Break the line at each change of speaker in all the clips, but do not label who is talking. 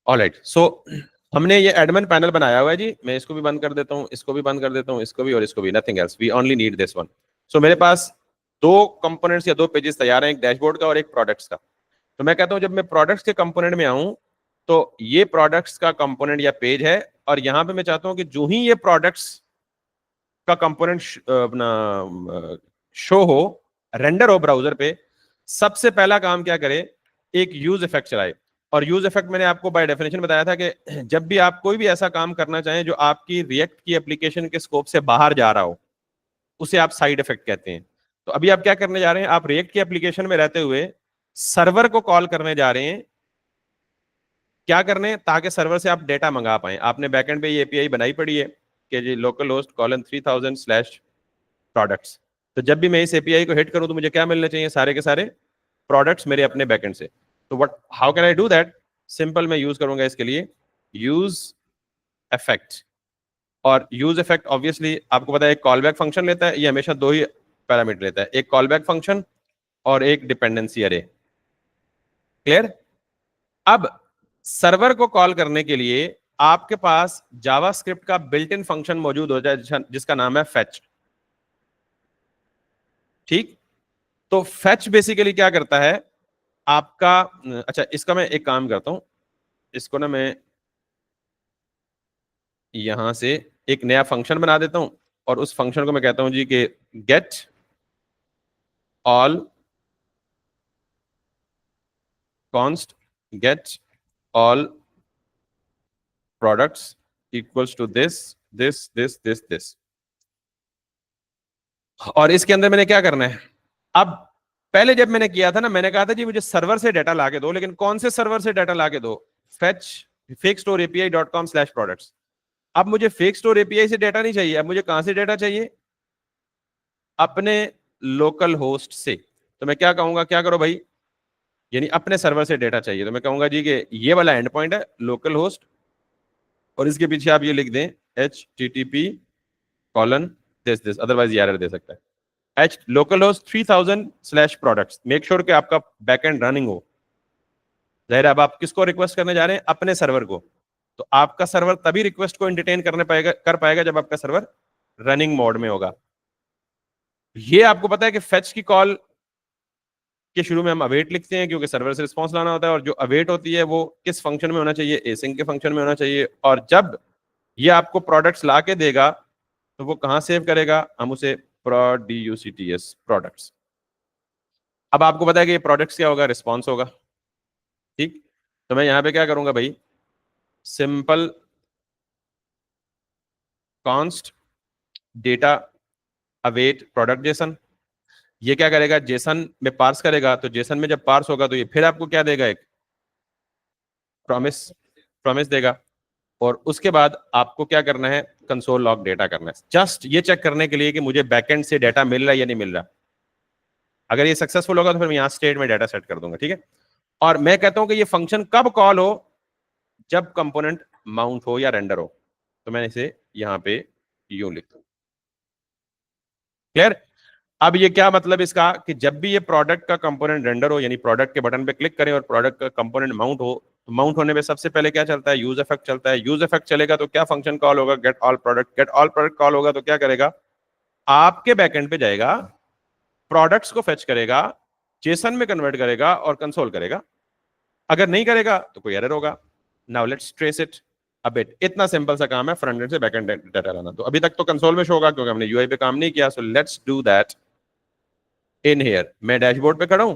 Alright, सो हमने ये admin panel बनाया हुआ है जी। मैं इसको भी बंद कर देता हूँ, इसको भी बंद कर देता हूँ, इसको भी और इसको भी, nothing else, we only need this one. So मेरे पास दो कंपोनेंट्स या दो पेजेस तैयार हैं, एक डैशबोर्ड का और एक प्रोडक्ट्स का। तो मैं कहता हूँ जब मैं प्रोडक्ट्स के कंपोनेंट में आऊं तो ये प्रोडक्ट्स का कंपोनेंट या पेज है, और यहां पे मैं चाहता हूं कि जो ही ये प्रोडक्ट्स का कंपोनेंट अपना शो हो, रेंडर हो ब्राउजर पे, सबसे पहला काम क्या करे, एक यूज इफेक्ट चलाए। और यूज इफेक्ट मैंने आपको बाय डेफिनेशन बताया था कि जब भी आप कोई भी ऐसा काम करना चाहें जो आपकी रिएक्ट की एप्लीकेशन के स्कोप से बाहर जा रहा हो, उसे आप साइड इफेक्ट कहते हैं। तो अभी आप क्या करने जा रहे हैं, आप रिएक्ट की एप्लीकेशन में रहते हुए सर्वर को कॉल करने जा रहे हैं। क्या करने, ताकि सर्वर से आप डेटा मंगा पाए। आपने बैकएंड पे ये एपीआई बनाई पड़ी है कि जी लोकल होस्ट कॉलन 3000/प्रोडक्ट्स। तो जब भी मैं इस एपीआई को हिट करूं तो मुझे क्या मिलने चाहिए, सारे के सारे प्रोडक्ट्स मेरे अपने बैकएंड से। तो what, how can I do that? Simple, मैं यूज करूंगा इसके लिए यूज इफेक्ट। और यूज इफेक्ट ऑब्वियसली आपको पता है एक कॉल बैक फंक्शन लेता है, ये हमेशा दो ही पैरामीटर लेता है, एक कॉल बैक फंक्शन और एक डिपेंडेंसी अरे। क्लियर? अब सर्वर को कॉल करने के लिए आपके पास जावास्क्रिप्ट का बिल्ट इन फंक्शन मौजूद हो जाए जिसका नाम है फेच। ठीक, तो फेच बेसिकली क्या करता है आपका, अच्छा इसका मैं एक काम करता हूं, इसको ना मैं यहां से एक नया फंक्शन बना देता हूं, और उस फंक्शन को मैं कहता हूं जी कि get all const get all products equals to this this this this this. और इसके अंदर मैंने क्या करना है, अब पहले जब मैंने किया था ना, मैंने कहा था जी मुझे सर्वर से डाटा लाके दो, लेकिन कौन से सर्वर से डाटा लाके दो, फेच fakestoreapi.com/products। अब मुझे फेक स्टोर एपीआई से डाटा नहीं चाहिए, अब मुझे कहां से डाटा चाहिए, अपने लोकल होस्ट से। तो मैं क्या कहूंगा, क्या करो भाई, यानी अपने सर्वर से डाटा चाहिए, तो मैं कहूंगा जी कि ये वाला एंड पॉइंट है लोकल होस्ट, और इसके पीछे आप ये लिख दें http:// अदरवाइज ये एरर दे सकता है। H local host 3000/products, make sure कि आपका बैकएंड रनिंग हो। जाहिर है, अब आप किसको रिक्वेस्ट करने जा रहे हैं, अपने सर्वर को। तो आपका सर्वर तभी रिक्वेस्ट को एंटरटेन कर पाएगा जब आपका सर्वर रनिंग मोड में होगा। ये आपको पता है कि फेच की कॉल के शुरू में हम अवेट लिखते हैं क्योंकि सर्वर से रिस्पांस लाना होता है, और जो अवेट होती है वो किस फंक्शन में होना चाहिए, एसिंक के फंक्शन में होना चाहिए। और जब ये आपको प्रोडक्ट्स ला के देगा तो वो कहां सेव करेगा, हम उसे PRODUCTS प्रोडक्ट्स। अब आपको पता है कि ये प्रोडक्ट्स क्या होगा, रिस्पॉन्स होगा। ठीक, तो मैं यहां पे क्या करूंगा भाई, simple const data await product Jason. ये क्या करेगा, जेसन में पार्स करेगा, तो जेसन में जब पार्स होगा तो ये फिर आपको क्या देगा, एक प्रॉमिस प्रॉमिस देगा। और उसके बाद आपको क्या करना है, कंसोल लॉग डेटा करना है, जस्ट ये चेक करने के लिए कि मुझे बैकएंड से डेटा मिल रहा है या नहीं मिल रहा। अगर ये सक्सेसफुल होगा तो फिर मैं यहां स्टेट में डेटा सेट कर दूंगा। ठीक है, और मैं कहता हूं कि ये फंक्शन कब कॉल हो, जब कंपोनेंट माउंट हो या रेंडर हो। तो मैं इसे यहां पे यूं लिखता हूं। क्लियर? अब ये क्या मतलब इसका, कि जब भी ये प्रोडक्ट का कंपोनेंट रेंडर हो, यानी प्रोडक्ट के बटन पे क्लिक करें और प्रोडक्ट का कंपोनेंट माउंट हो, तो माउंट होने पे सबसे पहले क्या चलता है, यूज इफेक्ट चलता है। यूज इफेक्ट चलेगा तो क्या फंक्शन कॉल होगा, get all product. Get all product call होगा तो क्या करेगा, आपके बैकएंड पे जाएगा, प्रोडक्ट्स को फेच करेगा, जेसन में कन्वर्ट करेगा और कंसोल करेगा। अगर नहीं करेगा तो कोई एरर होगा। Now let's trace it a bit. इतना सिंपल सा काम है फ्रंट एंड से बैकएंड डाटा लाना। तो अभी तक तो कंसोल में शो होगा क्योंकि हमने यूआई पे काम नहीं किया। So let's do that in here. मैं डैशबोर्ड पे खड़ा हूं,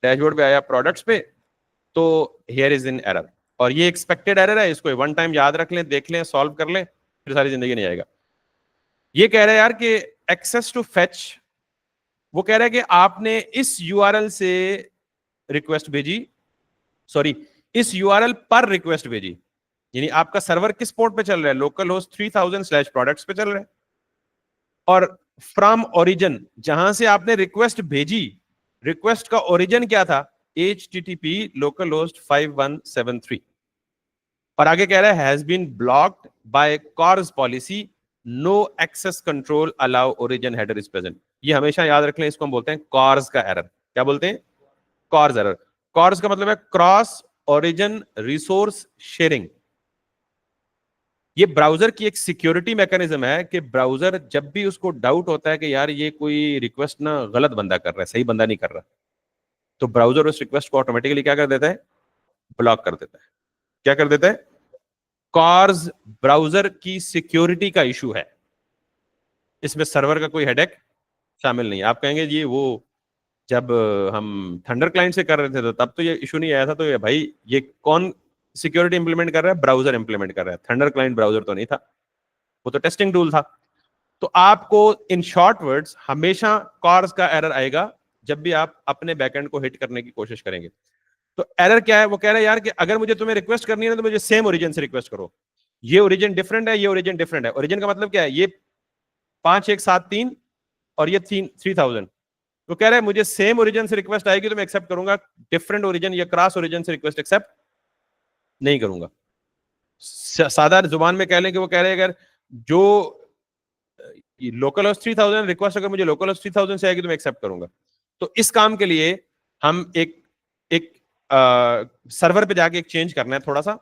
डैशबोर्ड पे आया प्रोडक्ट्स पे, तो हियर इज इन एरर, और ये एक्सपेक्टेड एरर है। इसको वन टाइम याद रख लें, देख लें, सॉल्व कर लें, फिर सारी जिंदगी नहीं आएगा। ये कह रहा है यार कि एक्सेस टू फेच, वो कह रहा है कि आपने इस यूआरएल से रिक्वेस्ट भेजी, सॉरी इस यूआरएल पर रिक्वेस्ट भेजी, यानी आपका सर्वर किस पोर्ट पे चल रहा है, लोकल होस्ट 3000/products पे चल रहा है। और फ्रॉम ओरिजिन, जहां से आपने रिक्वेस्ट भेजी, रिक्वेस्ट का ओरिजिन क्या था, http localhost 5173। और आगे कह रहा है has been blocked by CORS policy, no access control allow origin header is present. ये हमेशा याद रख लें, इसको हम बोलते हैं कॉर्स का एरर। क्या बोलते हैं, कॉर्स एरर। कॉर्स का मतलब है क्रॉस ओरिजिन रिसोर्स शेयरिंग। ये ब्राउजर की एक सिक्योरिटी मैकेनिज्म है कि ब्राउजर जब भी उसको डाउट होता है कि यार ये कोई रिक्वेस्ट ना गलत बंदा कर रहा है, सही बंदा नहीं कर रहा, तो ब्राउजर उस रिक्वेस्ट को ऑटोमेटिकली क्या कर देता है, ब्लॉक कर देता है। क्या कर देता है? कॉर्स ब्राउजर की सिक्योरिटी का इशू है, इसमें सर्वर का कोई हेडेक शामिल नहीं है। आप कहेंगे जी वो जब हम थंडर क्लाइंट से कर रहे थे तो तब तो ये इशू नहीं आया था, तो ये भाई ये कौन सिक्योरिटी इंप्लीमेंट कर रहा है? ब्राउजर इंप्लीमेंट कर रहा है, थंडर क्लाइंट ब्राउजर तो नहीं था, वो तो टेस्टिंग टूल था। तो आपको इन शॉर्ट वर्ड्स हमेशा कॉर्स का एरर आएगा जब भी आप अपने बैकएंड को हिट करने की कोशिश करेंगे। तो एरर क्या है? वो कह रहा है यार कि अगर मुझे तुम्हें रिक्वेस्ट करनी है ना तो मुझे सेम ओरिजिन से रिक्वेस्ट करो। ये ओरिजिन डिफरेंट है, ये ओरिजिन डिफरेंट है। ओरिजिन का मतलब क्या है? ये 5173 और ये 3000। वो कह रहा है मुझे सेम ओरिजिन से रिक्वेस्ट आएगी तो मैं एक्सेप्ट करूंगा, डिफरेंट ओरिजिन या क्रॉस ओरिजिन से रिक्वेस्ट एक्सेप्ट नहीं करूंगा। सादा जुबान में कह लें कि वो कह रहे हैं अगर जो लोकल होस्ट 3000 रिक्वेस्ट अगर मुझे लोकल होस्ट 3000 से आएगी तो मैं एक्सेप्ट करूंगा। तो इस काम के लिए हम एक एक सर्वर पे जाके एक चेंज करना है थोड़ा सा,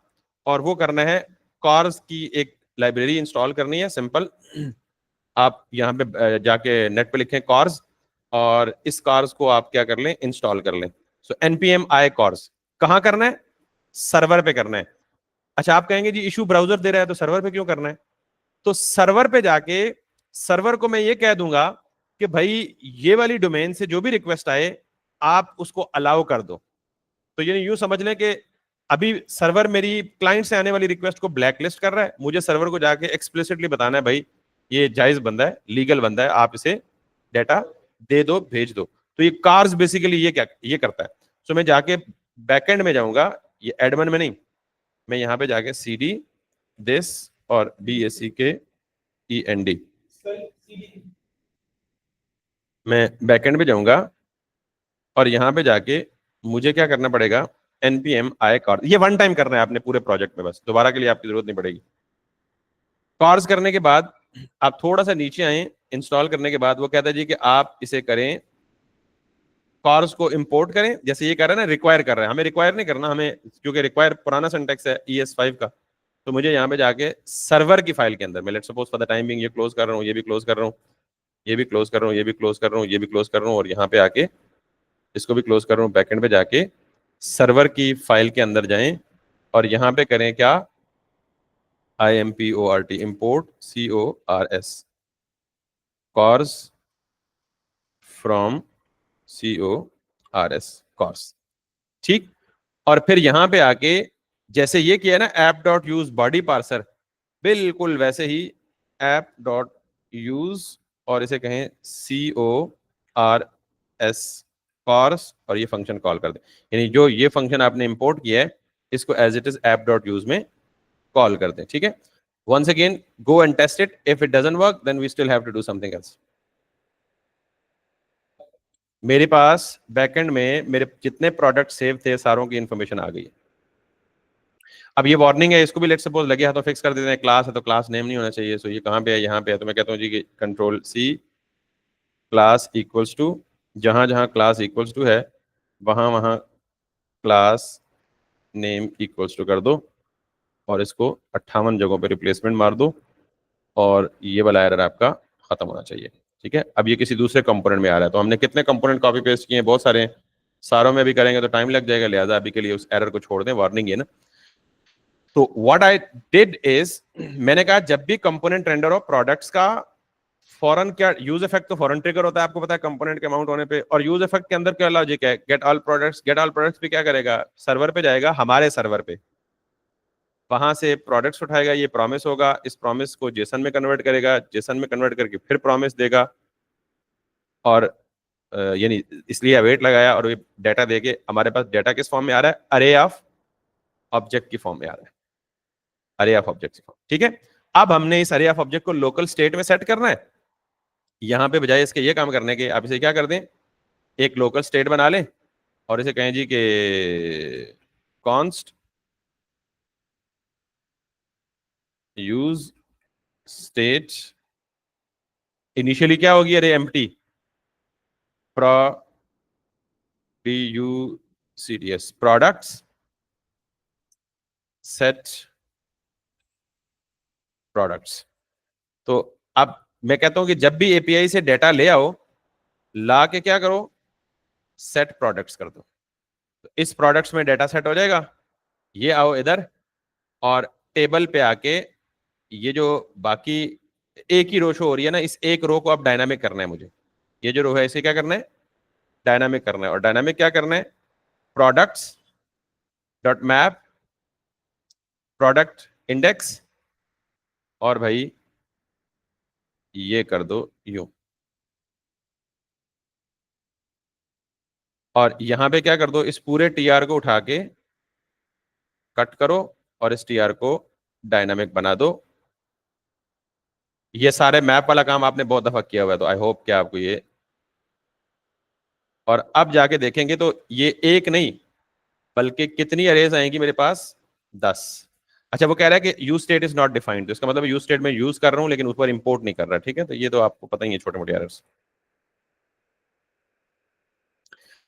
और वो करना है कॉर्स की एक लाइब्रेरी इंस्टॉल करनी है, सिंपल। आप यहाँ पे जाके नेट पे लिखें कॉर्स, और इस कॉर्स को आप क्या कर लें, इंस्टॉल कर लें। सो npm i कॉर्स कहाँ करना है? सर्वर पे करना है। अच्छा, आप कहेंगे जी इशू ब्राउजर दे रहा है तो सर्वर पे क्यों करना है? तो सर्वर पे जाके सर्वर को मैं ये कह दूंगा कि भाई ये वाली डोमेन से जो भी रिक्वेस्ट आए आप उसको अलाउ कर दो। तो ये यूं समझ लें कि अभी सर्वर मेरी क्लाइंट से आने वाली रिक्वेस्ट को ब्लैकलिस्ट कर रहा है, मुझे सर्वर को जाके एक्सप्लिसिटली बताना है भाई ये जायज बंदा है, लीगल बंदा है, आप इसे डेटा दे दो, भेज दो। तो ये कार्स बेसिकली ये क्या ये करता है। सो मैं जाके बैकएंड में जाऊंगा, ये एडमिन में नहीं, मैं यहां पे जाके cd दिस और DACKEND, मैं बैकएंड पे जाऊंगा और यहां पे जाके मुझे क्या करना पड़ेगा, npm i कॉर्स। ये वन टाइम करना है आपने पूरे प्रोजेक्ट में, बस दोबारा के लिए आपकी जरूरत नहीं पड़ेगी। कॉर्स करने के बाद आप थोड़ा सा नीचे आए, इंस्टॉल करने के बाद वो कहता है जी कि आप इसे करें, कॉर्स को इंपोर्ट करें। जैसे ये कर रहा है ना, रिक्वायर कर रहा है, हमें रिक्वायर नहीं करना, हमें क्योंकि रिक्वायर पुराना सिंटेक्स है ES5 का। तो मुझे यहाँ पे जाके सर्वर की फाइल के अंदर, मैं let's suppose for the time being ये क्लोज कर रहा हूँ, ये भी क्लोज कर रहा हूँ, ये भी क्लोज कर रहा हूँ, ये भी क्लोज कर रहा हूँ, ये भी क्लोज कर रहा हूँ, और यहाँ पे आके इसको भी क्लोज कर रहा हूँ। बैकएंड पे जाके सर्वर की फाइल के अंदर जाएं और यहाँ पे करें क्या, IMPORT import CORS cors from CORS cors, ठीक। और फिर यहां पे आके जैसे ये किया ना app dot use body parser, बिल्कुल वैसे ही ऐप डॉट यूज और इसे कहें CORS कॉर्स, और ये फंक्शन कॉल कर दे। यानी जो ये फंक्शन आपने इंपोर्ट किया है इसको as it is app dot use में कॉल कर दें, ठीक है। once again go and test it, if it doesn't work then we still have to do something else। मेरे पास बैकएंड में मेरे जितने प्रोडक्ट सेव थे सारों की इंफॉर्मेशन आ गई है। अब ये वार्निंग है, इसको भी लेट सपोज लगे हाथ तो फिक्स कर देते हैं। क्लास है तो क्लास नेम नहीं होना चाहिए, सो ये कहाँ पे है, यहाँ पे है। तो मैं कहता हूँ जी कि Ctrl+C क्लास इक्वल्स टू, जहां जहां क्लास इक्वल्स टू है वहां वहां क्लास नेम इक्वल्स टू कर दो, और इसको 58 जगहों पे रिप्लेसमेंट मार दो, और ये वाला एरर आपका खत्म होना चाहिए, ठीक है। अब ये किसी दूसरे कंपोनेंट में आ रहा है, तो हमने कितने कंपोनेंट कॉपी पेस्ट किए हैं, बहुत सारे हैं। सारों में भी करेंगे तो टाइम लग जाएगा, लिहाजा अभी के लिए उस एरर को छोड़ दें, वार्निंग है ना। तो व्हाट आई डिड इज, मैंने कहा जब भी कंपोनेंट रेंडर हो प्रोडक्ट्स का, फॉरन क्या यूज इफेक्ट तो फॉरन ट्रिगर होता है, आपको पता है कंपोनेंट के अमाउंट होने पे। और यूज इफेक्ट के अंदर क्या लॉजिक है, gate all products. Gate all products भी क्या करेगा, सर्वर पे जाएगा, हमारे सर्वर पे, वहां से प्रोडक्ट्स उठाएगा, ये प्रॉमिस होगा, इस प्रॉमिस को जेसन में कन्वर्ट करेगा, जेसन में कन्वर्ट करके फिर प्रॉमिस देगा, और यानी इसलिए अवेट लगाया, और ये डाटा देके हमारे पास डाटा किस फॉर्म में आ रहा है, अरे ऑफ ऑब्जेक्ट की फॉर्म में आ रहा है, अरे ऑफ ऑब्जेक्ट की फॉर्म, ठीक है। अब हमने इस अरे ऑफ ऑब्जेक्ट को लोकल स्टेट में सेट करना है। यहां पे बजाय इसके ये काम करने के आप इसे क्या कर दें, एक लोकल स्टेट बना लें और इसे कहें जी कि कॉन्स्ट यूज स्टेट, इनिशियली क्या होगी, अरे empty PRODUCTS products set products. तो अब मैं कहता हूं कि जब भी एपीआई से डेटा ले आओ, ला के क्या करो, सेट प्रोडक्ट्स कर दो। तो इस प्रोडक्ट्स में डेटा सेट हो जाएगा। ये आओ इधर और टेबल पे आके ये जो बाकी एक ही रो शो हो रही है ना, इस एक रो को अब डायनामिक करना है मुझे। ये जो रो है इसे क्या करना है, डायनामिक करना है। और डायनामिक क्या करना है, products dot map product index, और भाई ये कर दो यूं। और यहां पे क्या कर दो, इस पूरे टीआर को उठा के कट करो और इस टीआर को डायनामिक बना दो। ये सारे मैप वाला काम आपने बहुत दफा किया हुआ है, तो आई होप कि आपको ये, और अब जाके देखेंगे तो ये एक नहीं बल्कि कितनी अरेज आएंगी मेरे पास, 10। अच्छा, वो कह रहा है कि use state is not defined, तो इसका मतलब यूज स्टेट में यूज कर रहा हूं लेकिन उस पर इंपोर्ट नहीं कर रहा। ठीक है, तो ये तो आपको पता ही है, छोटे मोटे errors.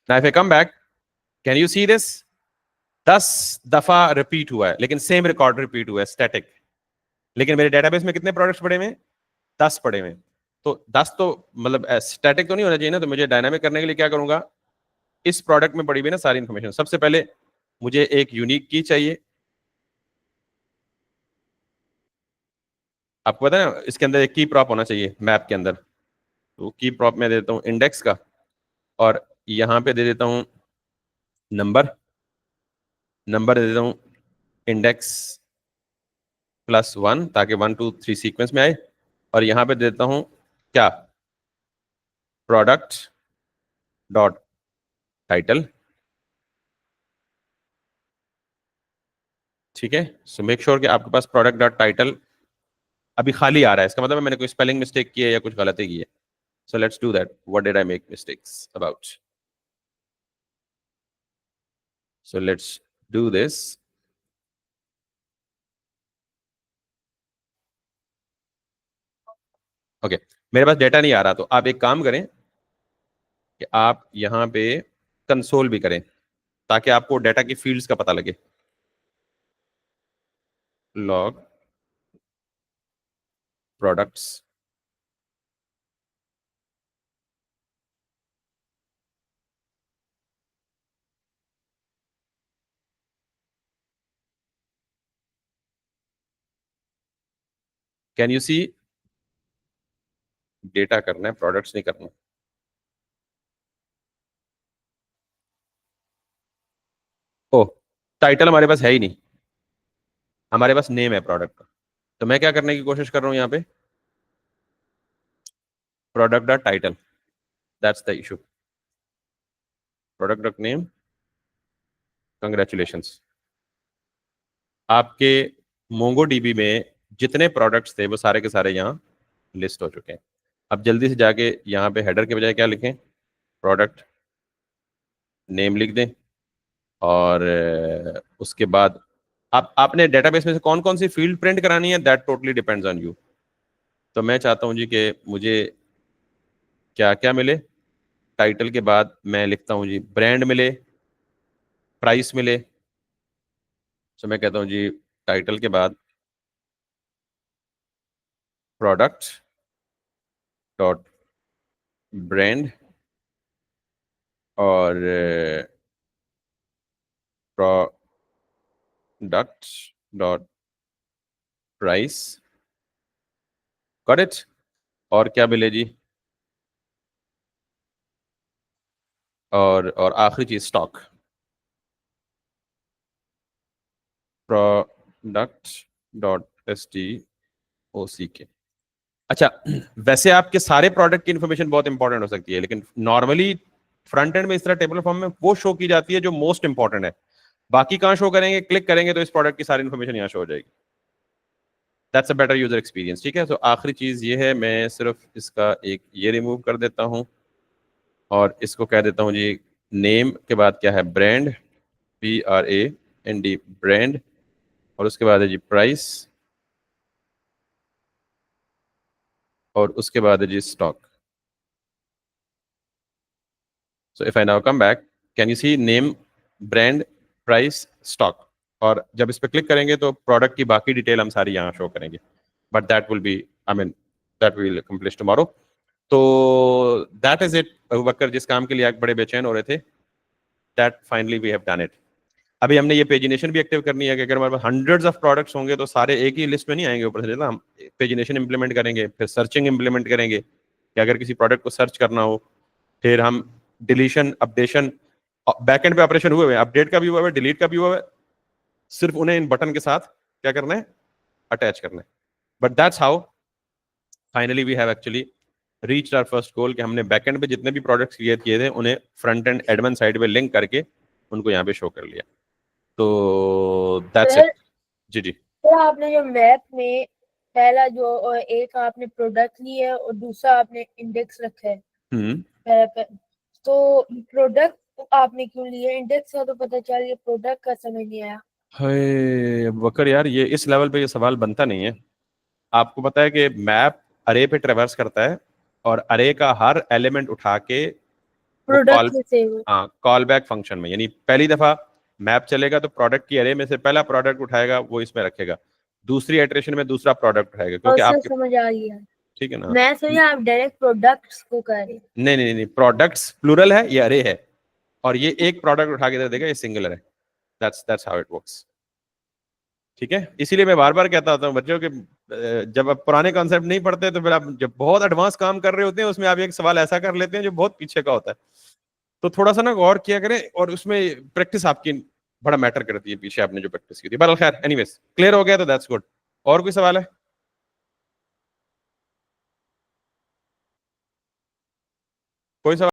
Now if I come back, can you see this, 10 दफा रिपीट हुआ है लेकिन सेम रिकॉर्ड रिपीट हुआ है स्टैटिक। लेकिन मेरे डेटाबेस में कितने प्रोडक्ट्स पड़े हुए हैं, 10 पड़े हुए हैं। तो 10 तो मतलब स्टैटिक तो नहीं होना चाहिए ना, तो मुझे डायनामिक करने के लिए क्या करूंगा, इस प्रोडक्ट में पड़ी हुई ना सारी इंफॉर्मेशन, सबसे पहले मुझे एक यूनिक की चाहिए। आपको पता है ना, इसके अंदर एक की प्रॉप होना चाहिए मैप के अंदर। तो की प्रॉप में दे देता हूँ इंडेक्स का, और यहाँ पे दे देता हूँ नंबर, नंबर दे देता हूँ इंडेक्स +1 ताकि 1 2 3 सीक्वेंस में आए। और यहाँ पे दे देता हूँ क्या, प्रोडक्ट डॉट टाइटल। ठीक है, सो मेक श्योर कि आपके पास प्रोडक्ट डॉट टाइटल अभी खाली आ रहा है, इसका मतलब है मैंने कोई स्पेलिंग मिस्टेक की है या कुछ गलती की है। So let's do that, what did I make mistakes about. So let's do this. Okay, मेरे पास डेटा नहीं आ रहा, तो आप एक काम करें कि आप यहाँ पे कंसोल भी करें ताकि आपको डेटा की फील्ड्स का पता लगे। Log products, can you see, data करना है, प्रोडक्ट्स नहीं करना। ओ, टाइटल हमारे पास है ही नहीं, हमारे पास नेम है प्रोडक्ट का। तो मैं क्या करने की कोशिश कर रहा हूं यहाँ पे, product dot title, that's the issue. Product dot name, congratulations, आपके मोंगो डीबी में जितने प्रोडक्ट्स थे वो सारे के सारे यहाँ लिस्ट हो चुके हैं। अब जल्दी से जाके यहाँ पे हेडर के बजाय क्या लिखें, प्रोडक्ट नेम लिख दें। और उसके बाद आप आपने डेटाबेस में से कौन कौन सी फील्ड प्रिंट करानी है, that totally depends on you. तो मैं चाहता हूँ जी कि मुझे क्या क्या मिले। टाइटल के बाद मैं लिखता हूँ जी ब्रांड मिले, प्राइस मिले। तो मैं कहता हूँ जी टाइटल के बाद प्रोडक्ट डॉट ब्रांड और product dot price, got it. और क्या मिले जी, और आखिरी चीज स्टॉक, प्रोडक्ट डॉट STOCK। अच्छा, वैसे आपके सारे प्रोडक्ट की इन्फॉर्मेशन बहुत इंपॉर्टेंट हो सकती है, लेकिन नॉर्मली फ्रंट एंड में इस तरह टेबल फॉर्म में वो शो की जाती है जो मोस्ट इंपॉर्टेंट है। बाकी कहाँ शो करेंगे, क्लिक करेंगे तो इस प्रोडक्ट की सारी इन्फॉर्मेशन यहाँ शो हो जाएगी। That's a better user experience. ठीक है, तो आखिरी चीज ये है, मैं सिर्फ इसका एक ये रिमूव कर देता हूँ और इसको कह देता हूँ जी नेम के बाद क्या है, ब्रांड, BRAND, ब्रांड। और उसके बाद है जी प्राइस, और उसके बाद है जी stock. So if I now come back, can you see name, brand, price, stock? और जब इस पे क्लिक करेंगे तो प्रोडक्ट की बाकी डिटेल हम सारी यहाँ शो करेंगे, but that will be, I mean that will accomplish tomorrow. तो दैट इज इट अबू बकर, जिस काम के लिए आप बड़े बेचैन हो रहे थे, that finally we have done it. अभी हमने ये पेजिनेशन भी एक्टिव करनी है कि अगर हमारे पास हंड्रेड्स ऑफ प्रोडक्ट्स होंगे तो सारे एक ही लिस्ट में नहीं आएंगे ऊपर से, ना हम पेजिनेशन इंप्लीमेंट करेंगे, फिर सर्चिंग इंप्लीमेंट करेंगे कि अगर किसी प्रोडक्ट को सर्च करना हो, फिर हम डिलीशन अपडेशन, बैकएंड पे ऑपरेशन हुए हुए, अपडेट का भी हुआ है, डिलीट का भी हुआ है, सिर्फ उन्हें इन बटन के साथ क्या करना है, अटैच करना है। But that's how finally we have actually reach our first goal, कि हमने बैकएंड पे जितने भी प्रोडक्ट्स क्रिएट किए थे उन्हें फ्रंट एंड एडमिन साइड पे लिंक करके उनको यहाँ पे शो कर लिया। तो दैट्स इट। जी जी।
तो आपने जो मैप में पहला जो एक आपने प्रोडक्ट लिया है और दूसरा आपने इंडेक्स रखा है, तो प्रोडक्ट आपने क्यों लिया? इंडेक्स का तो पता चल गया, प्रोडक्ट का समझ नहीं आया।
है बकर यार, ये इस लेवल पे ये सवाल बनता नहीं है। आपको पता है कि मैप अरे पे ट्रेवर्स करता है और अरे का हर एलिमेंट उठा के वो कॉल,
प्रोडक्ट से
हाँ, कॉल बैक फंक्शन में, यानी पहली दफा मैप चलेगा तो प्रोडक्ट की अरे में से पहला प्रोडक्ट उठाएगा, वो इसमें रखेगा, दूसरी इटरेशन में दूसरा प्रोडक्ट उठाएगा, क्योंकि
उससे
आपके,
समझ आ गया।
ठीक है ना।
मैं सोचा आप डायरेक्ट प्रोडक्ट्स को कर रहे।
नहीं नहीं नहीं, प्रोडक्ट्स प्लूरल है, ये अरे है, और ये एक प्रोडक्ट उठा के दे देगा, ये सिंगुलर है। That's how it works. ठीक है, इसीलिए मैं बार बार कहता होता हूँ बच्चों के, जब आप पुराने कॉन्सेप्ट नहीं पढ़ते तो फिर आप जब बहुत एडवांस काम कर रहे होते हैं उसमें आप एक सवाल ऐसा कर लेते हैं जो बहुत पीछे का होता है। तो थोड़ा सा ना गौर किया करें, और उसमें प्रैक्टिस आपकी बड़ा मैटर करती है, पीछे आपने जो प्रैक्टिस की थी। बहरहाल खैर, एनीवेज क्लियर हो गया तो दैट्स गुड। और कोई सवाल है? कोई सवाल?